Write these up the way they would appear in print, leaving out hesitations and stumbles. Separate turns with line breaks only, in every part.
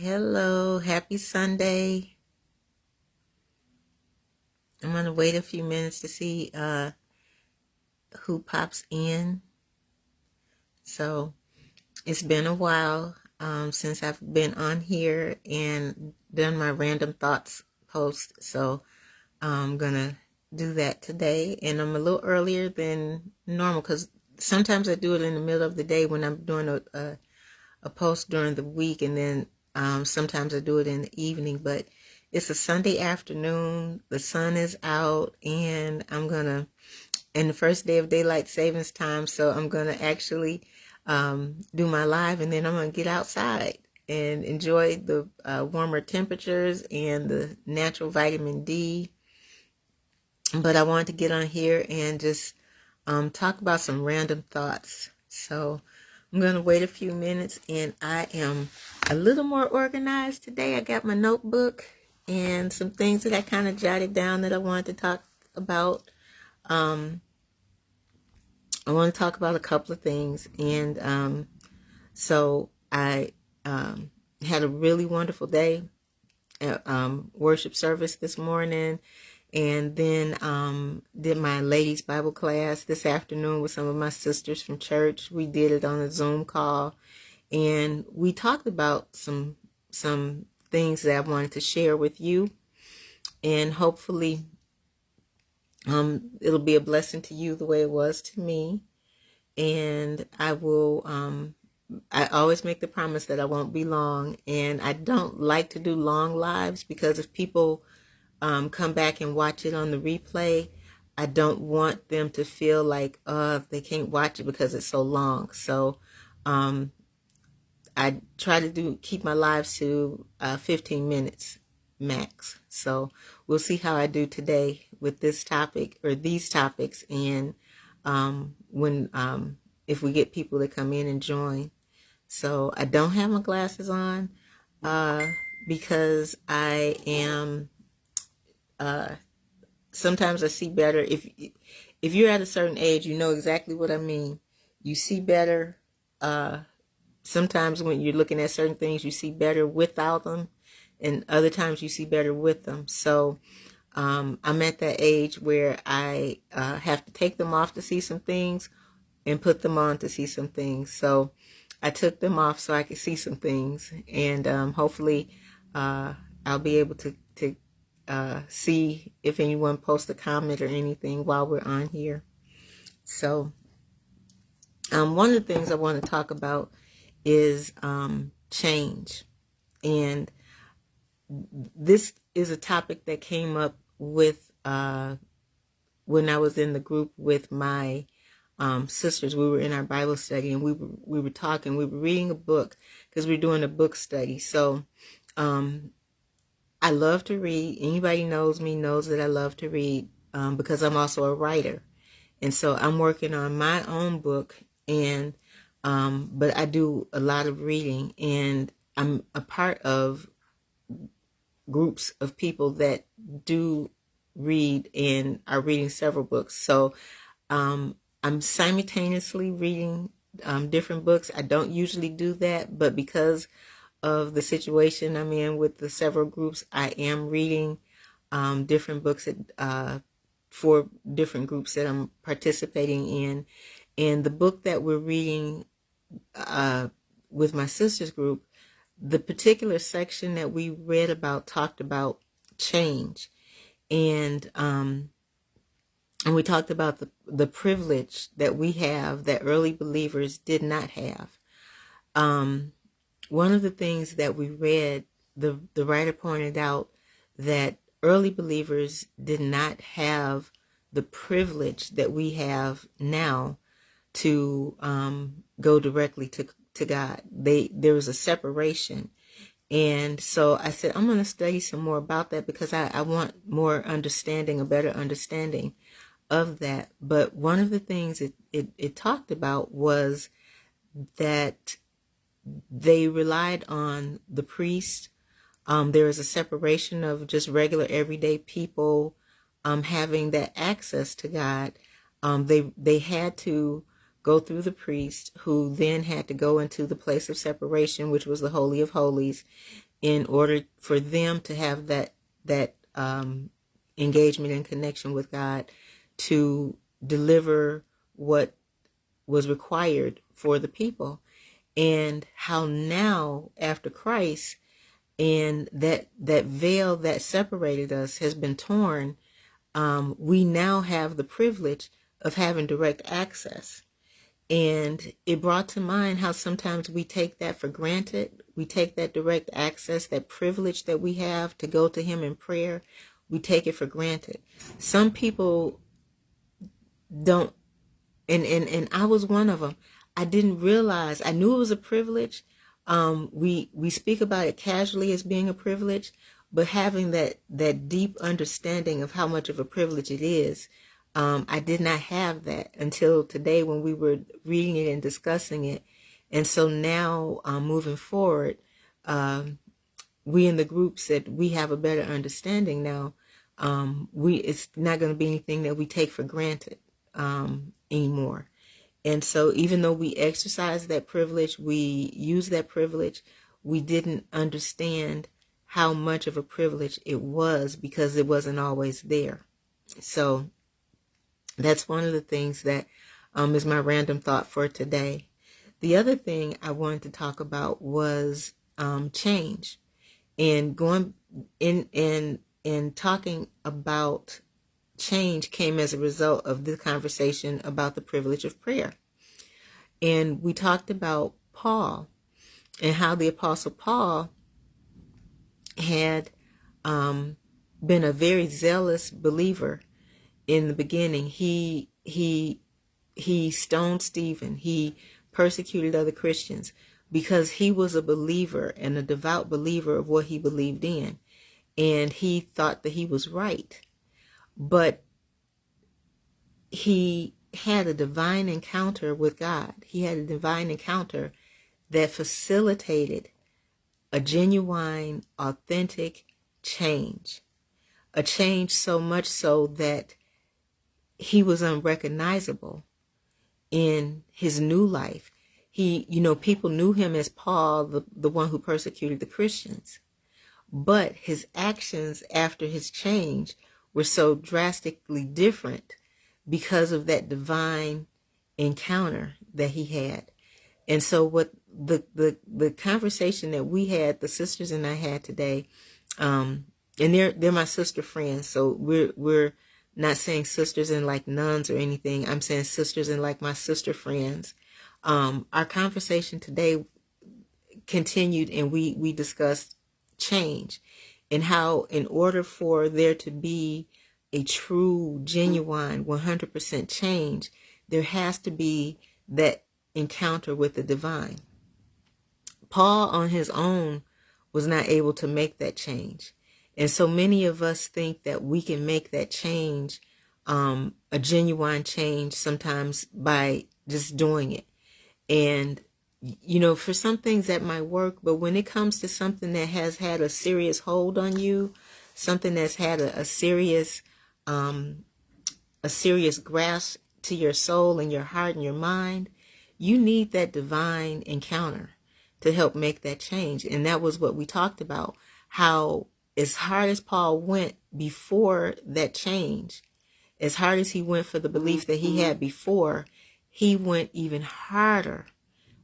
Hello, happy Sunday. I'm gonna wait a few minutes to see who pops in. So it's been a while since I've been on here and done my random thoughts post. So I'm gonna do that today, and I'm a little earlier than normal because sometimes I do it in the middle of the day when I'm doing a post during the week, and then sometimes I do it in the evening. But it's a Sunday afternoon, the sun is out, and and the first day of daylight savings time, so I'm gonna actually do my live, and then I'm gonna get outside and enjoy the warmer temperatures and the natural vitamin D. But I wanted to get on here and just talk about some random thoughts. So I'm going to wait a few minutes, and I am a little more organized today. I got my notebook and some things that I kind of jotted down that I wanted to talk about. Um, I want to talk about a couple of things. And so I had a really wonderful day at worship service this morning. And then did my ladies Bible class this afternoon with some of my sisters from church. We did it on a Zoom call, and we talked about some things that I wanted to share with you, and hopefully it'll be a blessing to you the way it was to me. And I always make the promise that I won't be long, and I don't like to do long lives because if people come back and watch it on the replay, I don't want them to feel like they can't watch it because it's so long. So I try to keep my lives to 15 minutes max. So we'll see how I do today with this topic or these topics, and when if we get people to come in and join. So I don't have my glasses on because I am sometimes I see better. If you're at a certain age, you know exactly what I mean. You see better. Sometimes when you're looking at certain things, you see better without them, and other times you see better with them. So I'm at that age where I have to take them off to see some things and put them on to see some things. So I took them off so I could see some things, and hopefully I'll be able to see if anyone posts a comment or anything while we're on here. So one of the things I want to talk about is change. And this is a topic that came up with when I was in the group with my sisters. We were in our Bible study, and we were talking. We were reading a book because we're doing a book study. So I love to read. Anybody knows me knows that I love to read because I'm also a writer. And so I'm working on my own book, and but I do a lot of reading, and I'm a part of groups of people that do read and are reading several books. So I'm simultaneously reading different books. I don't usually do that, but because of the situation I'm in with the several groups, I am reading different books for different groups that I'm participating in. And the book that we're reading with my sister's group, the particular section that we read about talked about change. And we talked about the privilege that we have that early believers did not have. One of the things that we read, the writer pointed out that early believers did not have the privilege that we have now to go directly to God. There was a separation. And so I said, I'm going to study some more about that because I want more understanding, a better understanding of that. But one of the things it talked about was that they relied on the priest. There is a separation of just regular everyday people having that access to God. They had to go through the priest, who then had to go into the place of separation, which was the Holy of Holies, in order for them to have that engagement and connection with God, to deliver what was required for the people. And how now, after Christ, and that veil that separated us has been torn, we now have the privilege of having direct access. And it brought to mind how sometimes we take that for granted. We take that direct access, that privilege that we have to go to him in prayer. We take it for granted. Some people don't, and I was one of them. I didn't realize, I knew it was a privilege. We speak about it casually as being a privilege, but having that deep understanding of how much of a privilege it is, I did not have that until today when we were reading it and discussing it. And so now, moving forward, we in the group said we have a better understanding now. It's not going to be anything that we take for granted anymore. And so even though we exercise that privilege, we use that privilege, we didn't understand how much of a privilege it was because it wasn't always there. So that's one of the things that is my random thought for today. The other thing I wanted to talk about was change, and going in talking about change came as a result of the conversation about the privilege of prayer. And we talked about Paul and how the Apostle Paul had been a very zealous believer in the beginning. He stoned Stephen. He persecuted other Christians because he was a believer and a devout believer of what he believed in. And he thought that he was right. But he had a divine encounter with God. He had a divine encounter that facilitated a genuine, authentic change. A change so much so that he was unrecognizable in his new life. People knew him as Paul, the one who persecuted the Christians. But his actions after his change were so drastically different because of that divine encounter that he had. And so what the conversation that we had, the sisters and I had today, and they're my sister friends, so we're not saying sisters in like nuns or anything. I'm saying sisters in like my sister friends. Our conversation today continued, and we discussed change and how, in order for there to be a true, genuine, 100% change, there has to be that encounter with the divine. Paul on his own was not able to make that change. And so many of us think that we can make that change, a genuine change, sometimes by just doing it. And, for some things that might work, but when it comes to something that has had a serious hold on you, something that's had a serious grasp to your soul and your heart and your mind, you need that divine encounter to help make that change. And that was what we talked about, how as hard as Paul went before that change, as hard as he went for the belief that he had before, he went even harder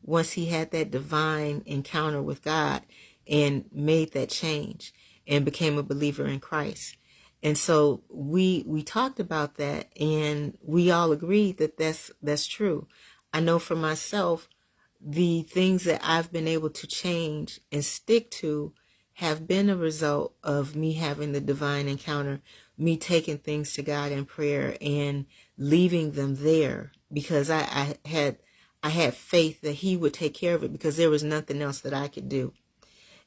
once he had that divine encounter with God and made that change and became a believer in Christ. And so we talked about that, and we all agreed that that's true. I know for myself, the things that I've been able to change and stick to have been a result of me having the divine encounter, me taking things to God in prayer and leaving them there because I had faith that he would take care of it because there was nothing else that I could do.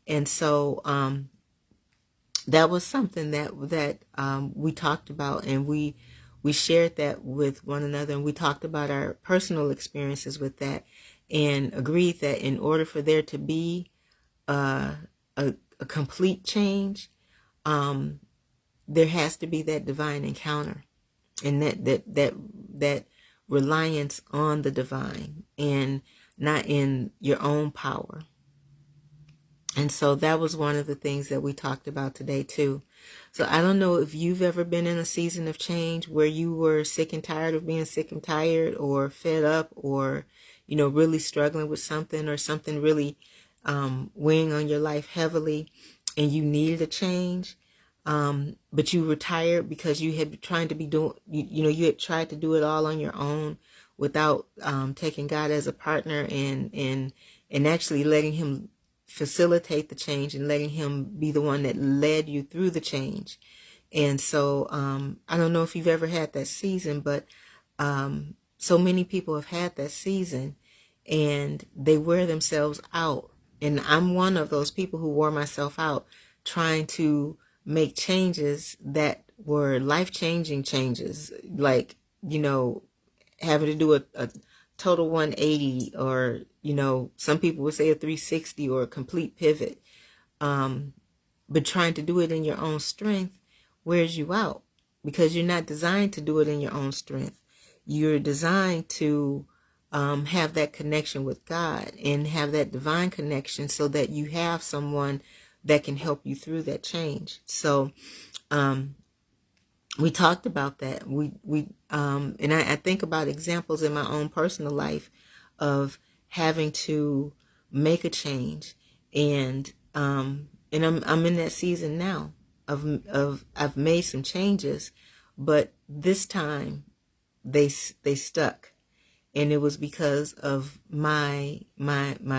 And so that was something that we talked about, and we shared that with one another, and we talked about our personal experiences with that, and agreed that in order for there to be a complete change, there has to be that divine encounter, and that reliance on the divine, and not in your own power. And so that was one of the things that we talked about today too. So I don't know if you've ever been in a season of change where you were sick and tired of being sick and tired, or fed up, or, really struggling with something, or something really weighing on your life heavily, and you needed a change. But you were tired because you had been trying to be doing, you had tried to do it all on your own without taking God as a partner, and actually letting him facilitate the change, and letting him be the one that led you through the change. And so I don't know if you've ever had that season, but so many people have had that season, and they wear themselves out. And I'm one of those people who wore myself out trying to make changes that were life-changing changes, like, having to do a total 180, or, some people would say a 360, or a complete pivot. But trying to do it in your own strength wears you out, because you're not designed to do it in your own strength. You're designed to have that connection with God, and have that divine connection, so that you have someone that can help you through that change. So we talked about that. And I think about examples in my own personal life of having to make a change, and I'm in that season now of I've made some changes, but this time they stuck, and it was because of my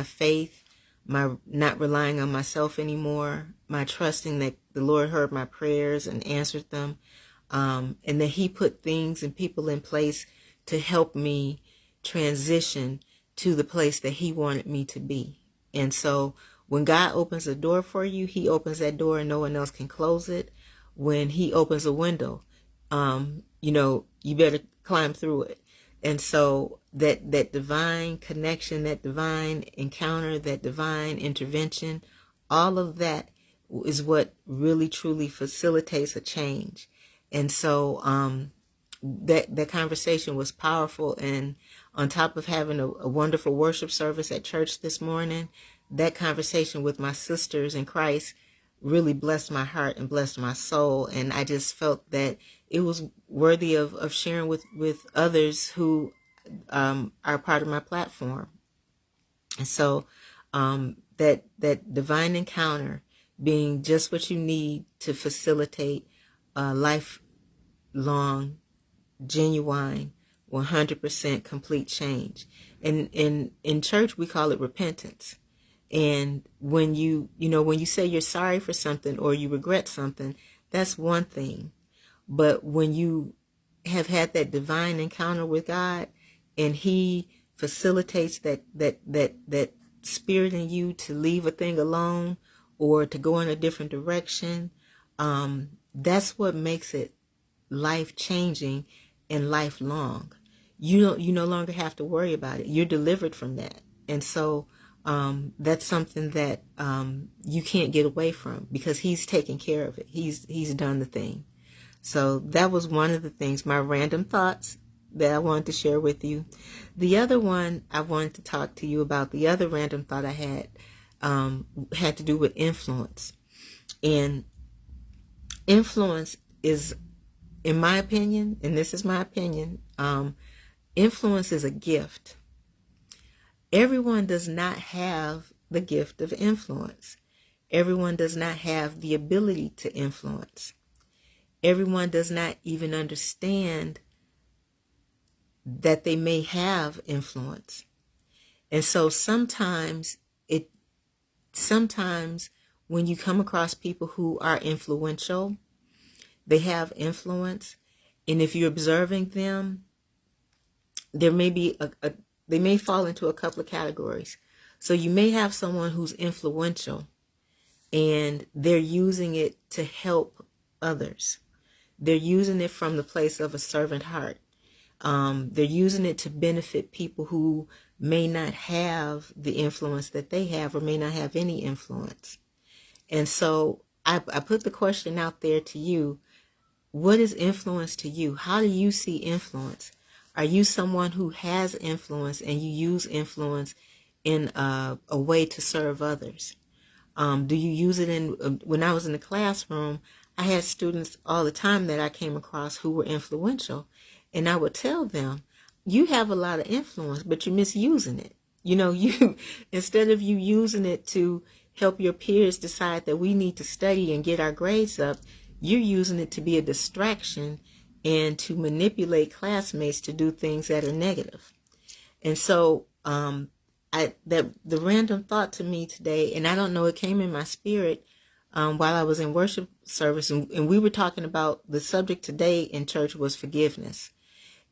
faith, my not relying on myself anymore, my trusting that the Lord heard my prayers and answered them, and that he put things and people in place to help me transition to the place that he wanted me to be. And so when God opens a door for you, he opens that door and no one else can close it. When he opens a window, you better climb through it. And so that divine connection, that divine encounter, that divine intervention, all of that is what really truly facilitates a change. And so that conversation was powerful. And on top of having a wonderful worship service at church this morning, that conversation with my sisters in Christ really blessed my heart and blessed my soul. And I just felt that it was worthy of sharing with others who are part of my platform. And so that divine encounter being just what you need to facilitate a lifelong, genuine, 100% complete change. And in church, we call it repentance. And when when you say you're sorry for something, or you regret something, that's one thing. But when you have had that divine encounter with God, and he facilitates that spirit in you to leave a thing alone, or to go in a different direction, that's what makes it life changing and lifelong. You no longer have to worry about it. You're delivered from that. And so that's something that you can't get away from, because he's taken care of it. He's done the thing. So that was one of the things, my random thoughts that I wanted to share with you. The other one I wanted to talk to you about, the other random thought I had to do with influence. And influence is, in my opinion, and this is my opinion, influence is a gift. Everyone does not have the gift of influence. Everyone does not have the ability to influence. Everyone does not even understand that they may have influence. And so sometimes when you come across people who are influential, they have influence, and if you're observing them, there may be they may fall into a couple of categories. So you may have someone who's influential, and they're using it to help others. They're using it from the place of a servant heart. They're using it to benefit people who may not have the influence that they have, or may not have any influence. And so I put the question out there to you. What is influence to you? How do you see influence? Are you someone who has influence, and you use influence in a way to serve others? Do you use it in, when I was in the classroom, I had students all the time that I came across who were influential. And I would tell them, you have a lot of influence, but you're misusing it. You, instead of you using it to help your peers decide that we need to study and get our grades up, you're using it to be a distraction and to manipulate classmates to do things that are negative. And so, that the random thought to me today, and I don't know, it came in my spirit while I was in worship service, and we were talking about the subject today in church was forgiveness.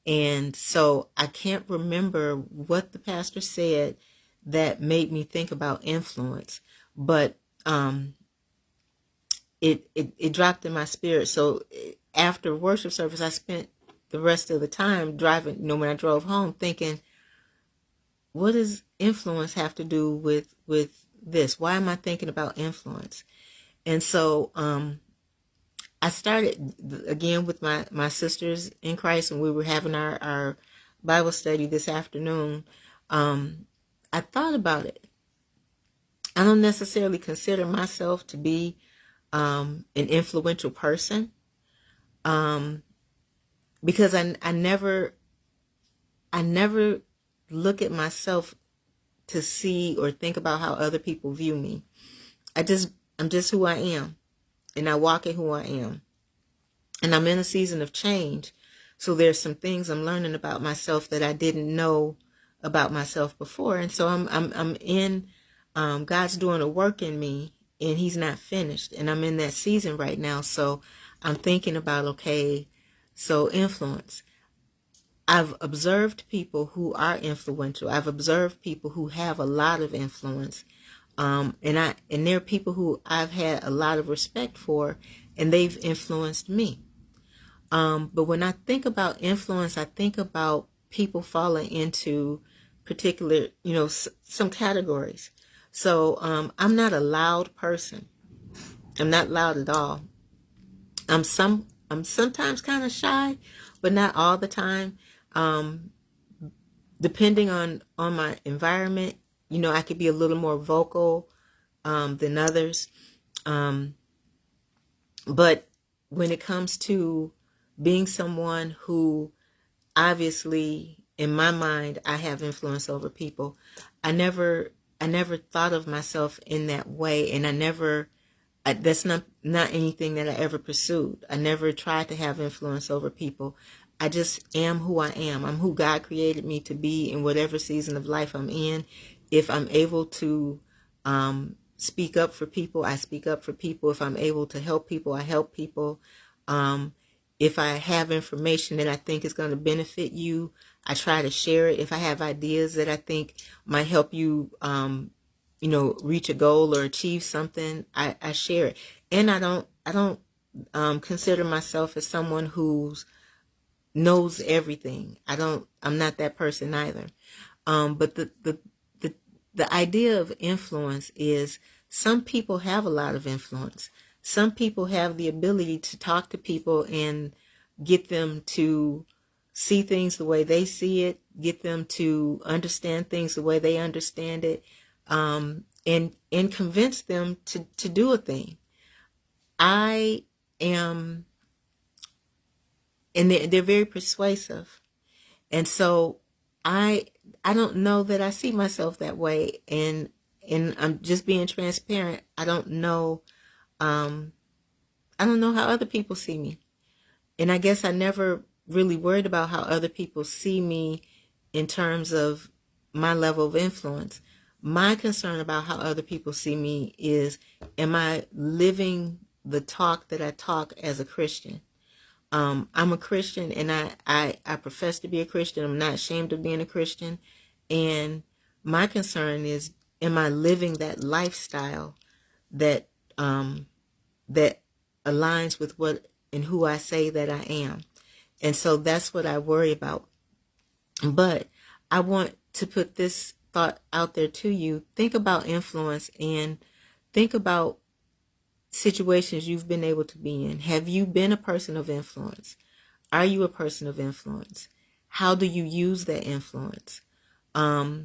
And so I can't remember what the pastor said that made me think about influence, but it dropped in my spirit. So after worship service, I spent the rest of the time driving, when I drove home, thinking, what does influence have to do with this? Why am I thinking about influence? And so I started again with my sisters in Christ, and we were having our Bible study this afternoon. I thought about it. I don't necessarily consider myself to be an influential person, because I never look at myself to see or think about how other people view me. I'm just who I am, and I walk in who I am. And I'm in a season of change, so there's some things I'm learning about myself that I didn't know about myself before. And so I'm in God's doing a work in me, and He's not finished. And I'm in that season right now. So I'm thinking about, okay, so influence. I've observed people who are influential. I've observed people who have a lot of influence. And there are people who I've had a lot of respect for, and they've influenced me. But when I think about influence, I think about people falling into particular, some categories. So I'm not a loud person. I'm not loud at all. I'm sometimes kind of shy, but not all the time. Depending on my environment, I could be a little more vocal than others. But when it comes to being someone who obviously, in my mind, I have influence over people, I never thought of myself in that way, and that's not anything that I ever pursued. I never tried to have influence over people. I just am who I am. I'm who God created me to be in whatever season of life I'm in. If I'm able to speak up for people, I speak up for people. If I'm able to help people, I help people. If I have information that I think is going to benefit you, I try to share it. If I have ideas that I think might help you, reach a goal or achieve something, I share it. And I don't consider myself as someone who's knows everything. I'm not that person either. But the idea of influence is some people have a lot of influence. Some people have the ability to talk to people and get them to see things the way they see it, get them to understand things the way they understand it, and convince them to do a thing. I am, and they're very persuasive. And so I don't know that I see myself that way, and I'm just being transparent. I don't know how other people see me. And I guess I never really worried about how other people see me in terms of my level of influence. My concern about how other people see me is, am I living the talk that I talk as a Christian? I'm a Christian, and I profess to be a Christian. I'm not ashamed of being a Christian. And my concern is, am I living that lifestyle that that aligns with what and who I say that I am? And so that's what I worry about. But I want to put this thought out there to you. Think about influence, and think about situations you've been able to be in. Have you been a person of influence? Are you a person of influence? How do you use that influence? Are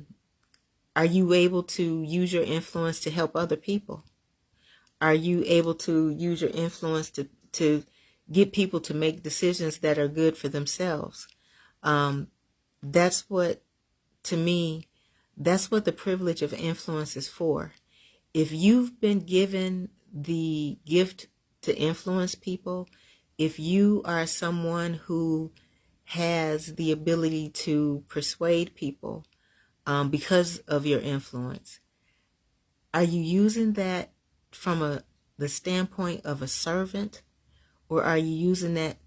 you able to use your influence to help other people? are you able to use your influence to get people to make decisions that are good for themselves? That's what, to me, that's what the privilege of influence is for. If you've been given the gift to influence people, if you are someone who has the ability to persuade people because of your influence, are you using that from the standpoint of a servant, or are you using that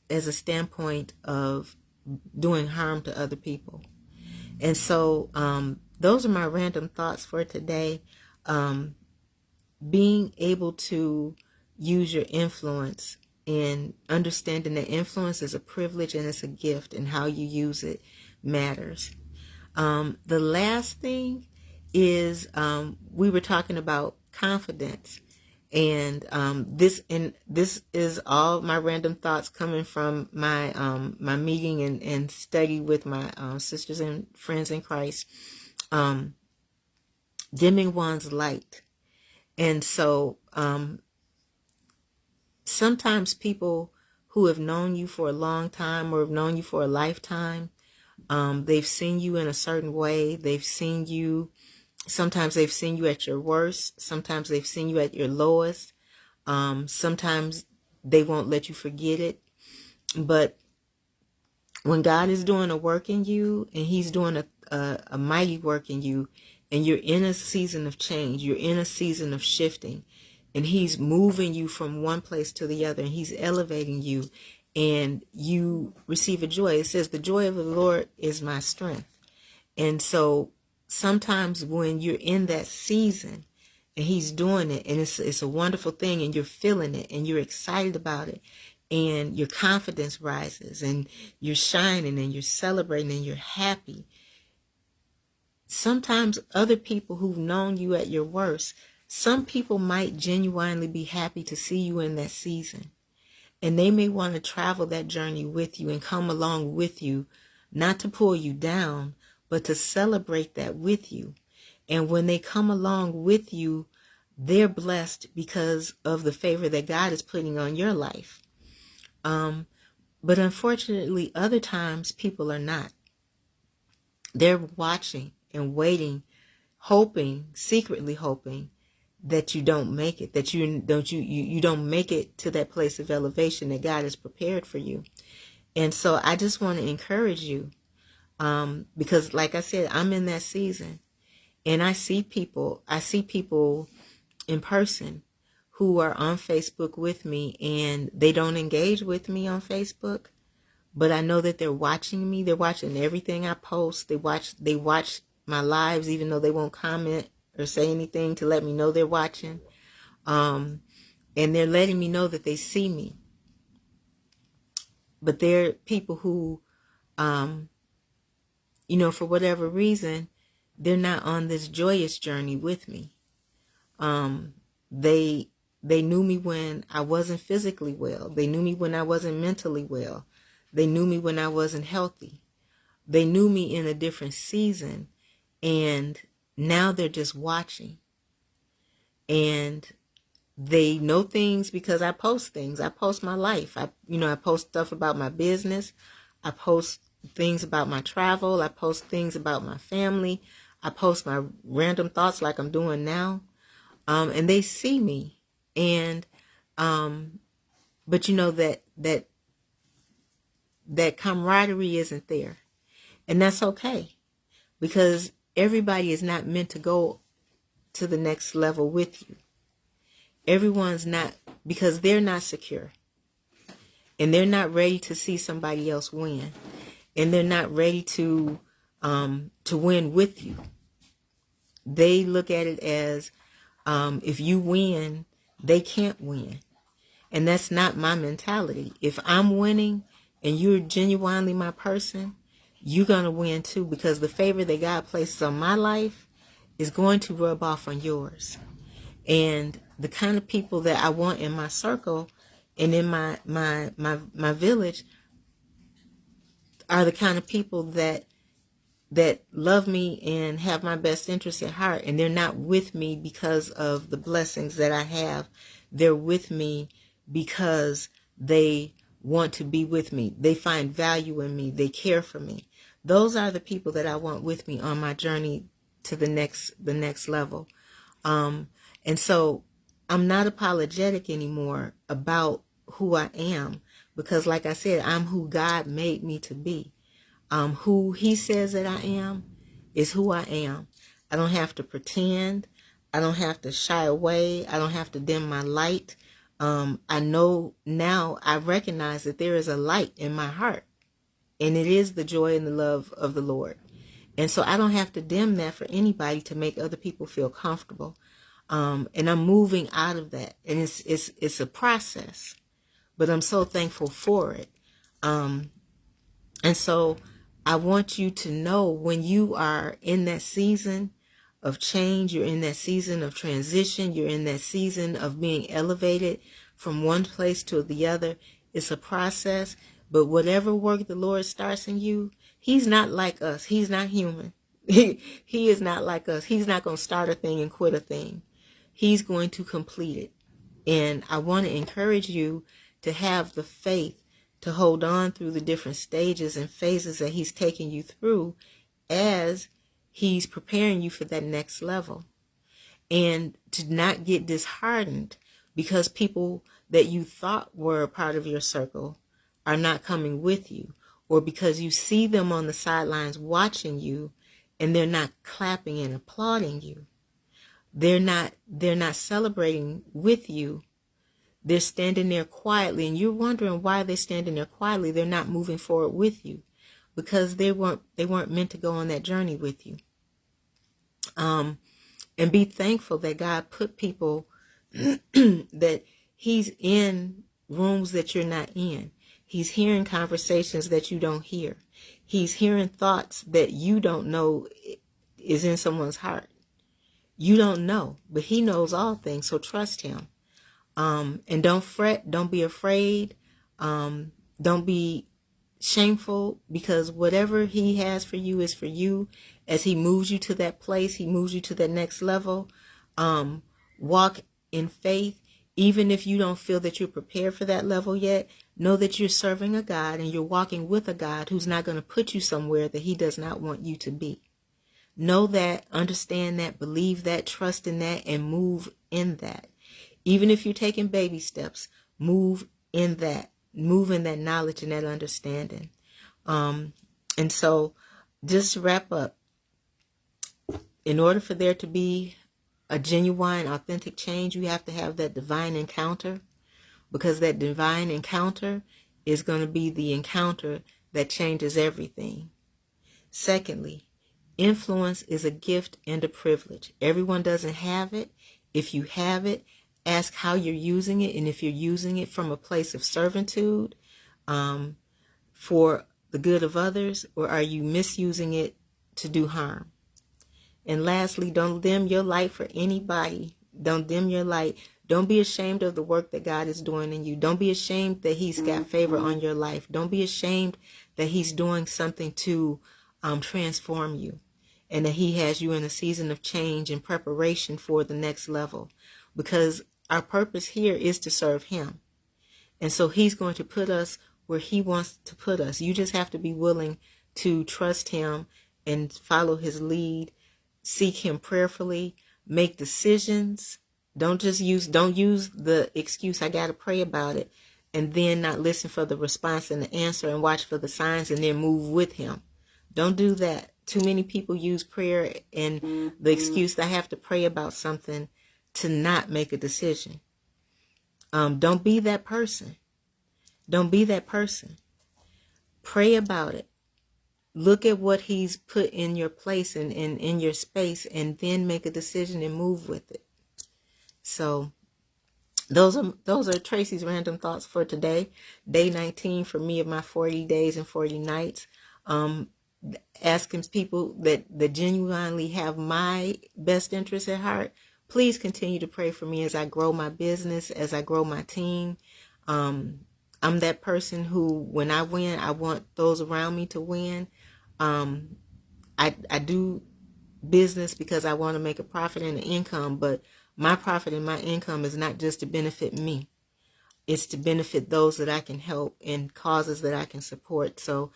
as a standpoint of doing harm to other people? And so those are my random thoughts for today. Being able to use your influence and understanding that influence is a privilege and it's a gift, and how you use it matters. The last thing is we were talking about confidence, and this is all my random thoughts coming from my my meeting and study with my sisters and friends in Christ, dimming one's light. And so sometimes people who have known you for a long time or have known you for a lifetime, they've seen you in a certain way. Sometimes they've seen you at your worst. Sometimes they've seen you at your lowest. Sometimes they won't let you forget it. But when God is doing a work in you, and he's doing a mighty work in you, and you're in a season of change, you're in a season of shifting, and he's moving you from one place to the other, and he's elevating you, and you receive a joy. It says, the joy of the Lord is my strength. And so sometimes when you're in that season and he's doing it, and it's a wonderful thing, and you're feeling it, and you're excited about it, and your confidence rises, and you're shining, and you're celebrating, and you're happy. Sometimes other people who've known you at your worst, some people might genuinely be happy to see you in that season. And they may want to travel that journey with you and come along with you, not to pull you down, but to celebrate that with you. And when they come along with you, they're blessed because of the favor that God is putting on your life. But unfortunately, other times people are not. They're watching and waiting, hoping, secretly hoping that you don't make it, that you don't make it to that place of elevation that God has prepared for you. And so I just want to encourage you, because like I said, I'm in that season, and I see people in person who are on Facebook with me, and they don't engage with me on Facebook, but I know that they're watching me. They're watching everything I post. They watch my lives, even though they won't comment or say anything to let me know they're watching. And they're letting me know that they see me. But they're people who, for whatever reason, they're not on this joyous journey with me. They knew me when I wasn't physically well. They knew me when I wasn't mentally well. They knew me when I wasn't healthy. They knew me in a different season, and now they're just watching. And they know things because I post things. I post my life. I post stuff about my business. I post things about my travel. I post things about my family. I post my random thoughts like I'm doing now. And they see me. And but that camaraderie isn't there. And that's okay, because everybody is not meant to go to the next level with you. Everyone's not, because they're not secure, and they're not ready to see somebody else win, and they're not ready to win with you. They look at it as if you win, they can't win. And that's not my mentality. If I'm winning and you're genuinely my person, you're going to win too, because the favor that God places on my life is going to rub off on yours. And the kind of people that I want in my circle and in my village are the kind of people that that love me and have my best interest at heart, and they're not with me because of the blessings that I have. They're with me because they want to be with me. They find value in me. They care for me. Those are the people that I want with me on my journey to the next level. And so I'm not apologetic anymore about who I am, because like I said, I'm who God made me to be. Who he says that I am is who I am. I don't have to pretend. I don't have to shy away. I don't have to dim my light. I know now, I recognize that there is a light in my heart, and it is the joy and the love of the Lord. And so I don't have to dim that for anybody to make other people feel comfortable. And I'm moving out of that. And it's a process, but I'm so thankful for it. And so I want you to know, when you are in that season of change, you're in that season of transition, you're in that season of being elevated from one place to the other. It's a process, but whatever work the Lord starts in you, he's not like us. He's not human. He is not like us. He's not going to start a thing and quit a thing. He's going to complete it. And I want to encourage you to have the faith to hold on through the different stages and phases that he's taking you through as he's preparing you for that next level. And to not get disheartened because people that you thought were a part of your circle are not coming with you, or because you see them on the sidelines watching you and they're not clapping and applauding you. They're not celebrating with you. They're standing there quietly, and you're wondering why they're standing there quietly. They're not moving forward with you because they weren't meant to go on that journey with you. And be thankful that God put people that he's in rooms that you're not in. He's hearing conversations that you don't hear. He's hearing thoughts that you don't know is in someone's heart. You don't know, but he knows all things, so trust him. And don't fret, don't be afraid, don't be shameful, because whatever he has for you is for you. As he moves you to that place, he moves you to that next level. Walk in faith, even if you don't feel that you're prepared for that level yet. Know that you're serving a God and you're walking with a God who's not going to put you somewhere that he does not want you to be. Know that, understand that, believe that, trust in that, and move in that. Even if you're taking baby steps, move in that. Move in that knowledge and that understanding. And so, just to wrap up, in order for there to be a genuine, authentic change, you have to have that divine encounter, because that divine encounter is going to be the encounter that changes everything. Secondly, influence is a gift and a privilege. Everyone doesn't have it. If you have it, ask how you're using it, and if you're using it from a place of servitude for the good of others, or are you misusing it to do harm? And lastly, don't dim your light for anybody. Don't dim your light. Don't be ashamed of the work that God is doing in you. Don't be ashamed that he's got favor on your life. Don't be ashamed that he's doing something to transform you, and that he has you in a season of change and preparation for the next level, because our purpose here is to serve him. And so he's going to put us where he wants to put us. You just have to be willing to trust him and follow his lead, seek him prayerfully, make decisions. Don't use the excuse, I got to pray about it, and then not listen for the response and the answer and watch for the signs and then move with him. Don't do that. Too many people use prayer and the excuse, I have to pray about something, to not make a decision. Don't be that person. Don't be that person. Pray about it. Look at what he's put in your place and in your space, and then make a decision and move with it. So those are Tracy's random thoughts for today. Day 19 for me of my 40 days and 40 nights. Asking people that genuinely have my best interests at heart, please continue to pray for me as I grow my business, as I grow my team. I'm that person who, when I win, I want those around me to win. I I do business because I want to make a profit and an income, but my profit and my income is not just to benefit me. It's to benefit those that I can help and causes that I can support. So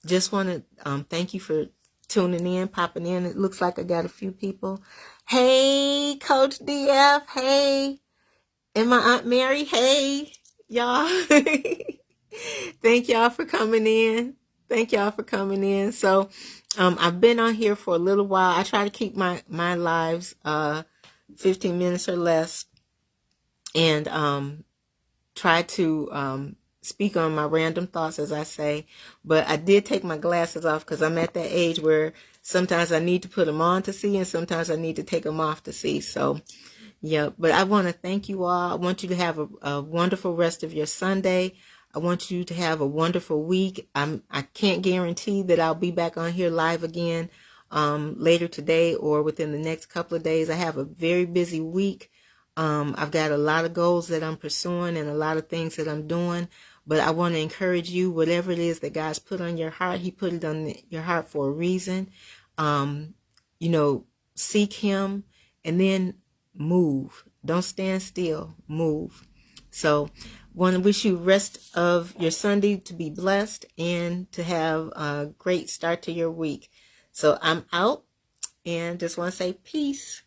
just want to thank you for tuning in, popping in. It looks like I got a few people. Hey, Coach DF. Hey. And my Aunt Mary. Hey, y'all. Thank y'all for coming in. Thank y'all for coming in. So I've been on here for a little while. I try to keep my lives 15 minutes or less, and try to speak on my random thoughts, as I say. But I did take my glasses off because I'm at that age where sometimes I need to put them on to see, and sometimes I need to take them off to see. So yeah, but I want to thank you all. I want you to have a wonderful rest of your Sunday. I want you to have a wonderful week. I can't guarantee that I'll be back on here live again later today or within the next couple of days. I have a very busy week. I've got a lot of goals that I'm pursuing and a lot of things that I'm doing. But I want to encourage you, whatever it is that God's put on your heart, He put it on your heart for a reason. You know, seek Him and then move. Don't stand still. Move. So want to wish you rest of your Sunday to be blessed and to have a great start to your week. So I'm out and just want to say peace.